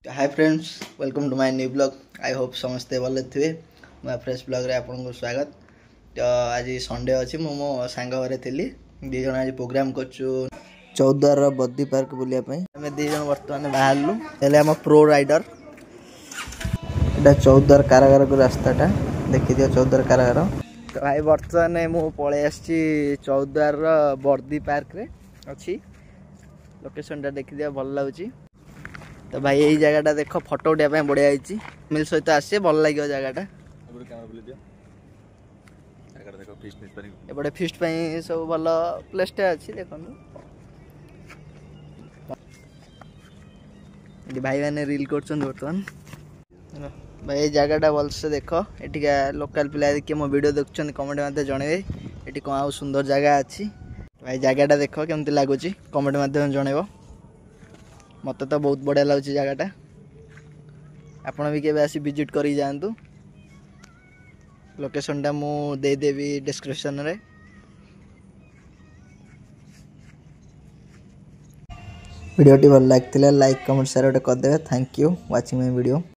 Hi friends, welcome to my new blog. I hope समस्ते भले थे। मैं फ्रेश ब्लॉग रे आपको स्वागत। तो आज संडे अच्छी मो सांग घरे थी दी जन आज प्रोग्राम करचु चौद्वार बद्दी पार्क बुलायापी आम दी जन बर्तमान बाहरलु हेले आम प्रो राइडर एटा चौद्वार कारागार को रास्ताटा देखी दियो चौद्वार कारागार। तो भाई बर्तमान मु पलि आसी चौद्वार बर्दी पार्क रे अच्छी लोकेशनटा देखी दियो भल लगुच। तो भाई यही जगह देख फटो उठाई बढ़िया मिल सहित आसे भल लगे जगह एपटे फिस्ट सब भल प्लेसटा अच्छी देखो भाई मैंने रील कर बर्तमान भाई ये जगहटा भलसे देख एटिका लोकल पिला किए मो वीडियो देखुं कमेंट मध्य जनइबे ये कौन आउ सुंदर जगह अच्छी भाई जगहटा देख केमती लगुच कमेंट मध्य जनइब। मत तो बहुत बढ़िया लगुच जगहटा आपण भी केबे आसी विजिट करी जांतु। लोकेशनटा मु दे देवी डिस्क्रिप्शन रे। वीडियो टी भल लाइक कमेंट शेयर कर देवे। Thank you watching my video.